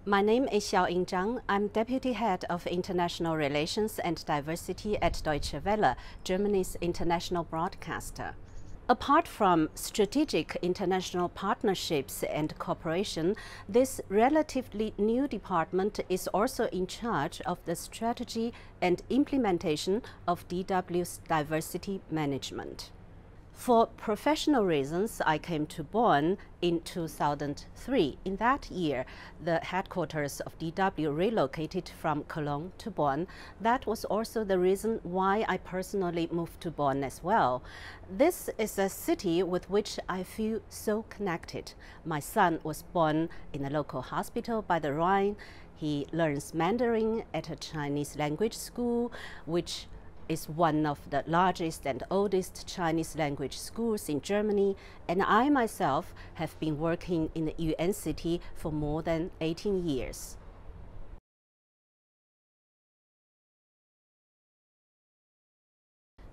My name is Xiaoying Zhang. I'm Deputy Head of International Relations and Diversity at Deutsche Welle, Germany's international broadcaster. Apart from strategic international partnerships and cooperation, this relatively new department is also in charge of the strategy and implementation of DW's diversity management. For professional reasons, I came to Bonn in 2003. In that year, the headquarters of DW relocated from Cologne to Bonn. That was also the reason why I personally moved to Bonn as well. This is a city with which I feel so connected. My son was born in a local hospital by the Rhine. He learns Mandarin at a Chinese language school, which is one of the largest and oldest Chinese language schools in Germany, and I myself have been working in the UN city for more than 18 years.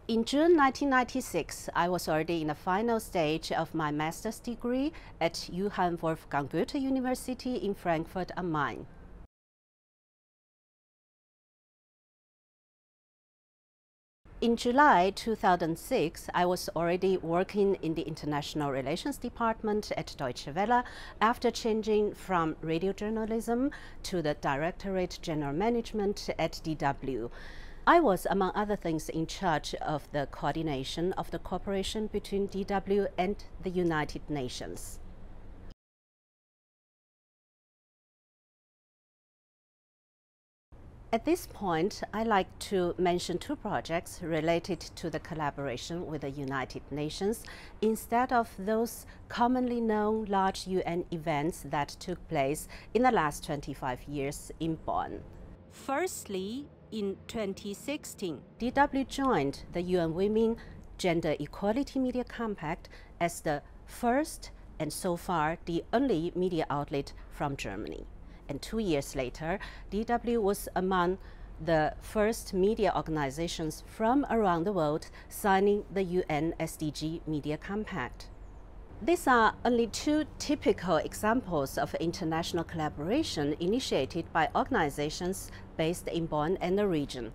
In June 1996, I was already in the final stage of my master's degree at Johann Wolfgang Goethe University in Frankfurt am Main. In July 2006, I was already working in the International Relations Department at Deutsche Welle after changing from radio journalism to the Directorate General Management at DW. I was, among other things, in charge of the coordination of the cooperation between DW and the United Nations. At this point, I'd like to mention two projects related to the collaboration with the United Nations instead of those commonly known large UN events that took place in the last 25 years in Bonn. Firstly, in 2016, DW joined the UN Women Gender Equality Media Compact as the first and so far the only media outlet from Germany. And 2 years later, DW was among the first media organizations from around the world signing the UN SDG Media Compact. These are only two typical examples of international collaboration initiated by organizations based in Bonn and the region.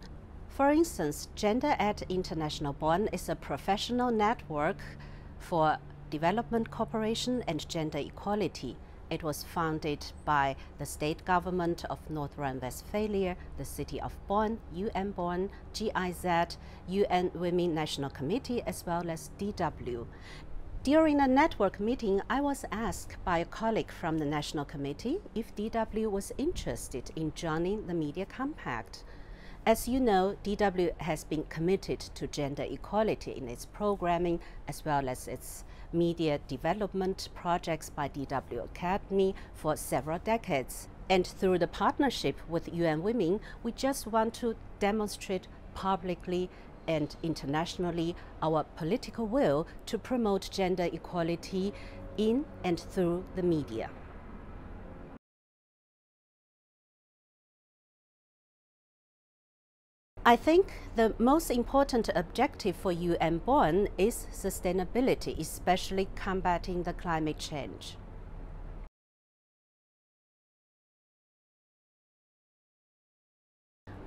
For instance, Gender at International Bonn is a professional network for development cooperation and gender equality. It was founded by the state government of North Rhine-Westphalia, the city of Bonn, UN Bonn, GIZ, UN Women National Committee, as well as DW. During a network meeting, I was asked by a colleague from the National Committee if DW was interested in joining the Media Compact. As you know, DW has been committed to gender equality in its programming as well as its media development projects by DW Academy for several decades. And through the partnership with UN Women, we just want to demonstrate publicly and internationally our political will to promote gender equality in and through the media. I think the most important objective for UN Bonn is sustainability, especially combating the climate change.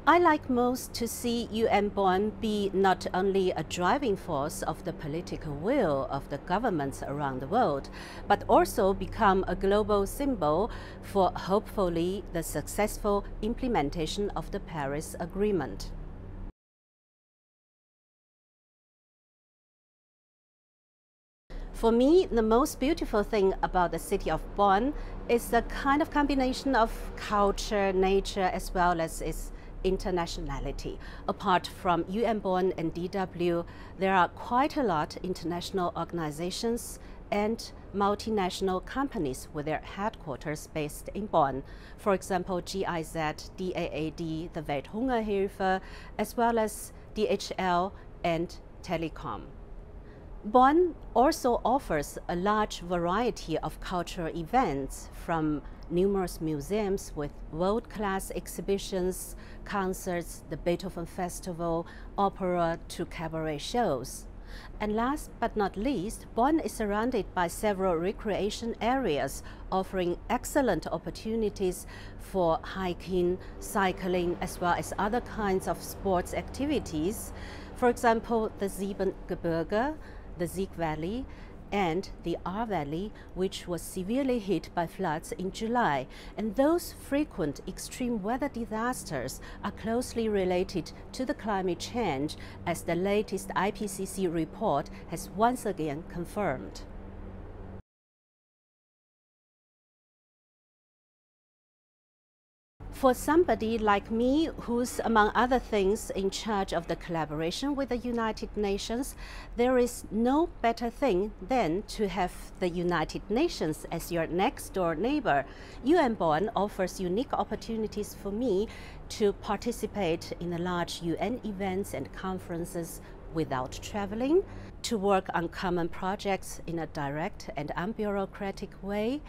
I like most to see UN Bonn be not only a driving force of the political will of the governments around the world, but also become a global symbol for hopefully the successful implementation of the Paris Agreement. For me, the most beautiful thing about the city of Bonn is the kind of combination of culture, nature, as well as its internationality. Apart from UN Bonn and DW, there are quite a lot of international organizations and multinational companies with their headquarters based in Bonn. For example, GIZ, DAAD, the Welthungerhilfe, as well as DHL and Telekom. Bonn also offers a large variety of cultural events, from numerous museums with world-class exhibitions, concerts, the Beethoven Festival, opera to cabaret shows. And last but not least, Bonn is surrounded by several recreation areas, offering excellent opportunities for hiking, cycling, as well as other kinds of sports activities. For example, the Siebengebirge, the Sieg Valley, and the Ahr Valley, which was severely hit by floods in July. And those frequent extreme weather disasters are closely related to the climate change, as the latest IPCC report has once again confirmed. For somebody like me, who's among other things in charge of the collaboration with the United Nations, there is no better thing than to have the United Nations as your next door neighbor. UN Bonn offers unique opportunities for me to participate in the large UN events and conferences without traveling, to work on common projects in a direct and unbureaucratic way,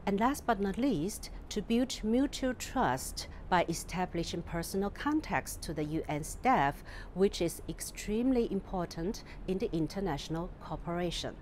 and last but not least, to build mutual trust by establishing personal contacts to the UN staff, which is extremely important in the international cooperation.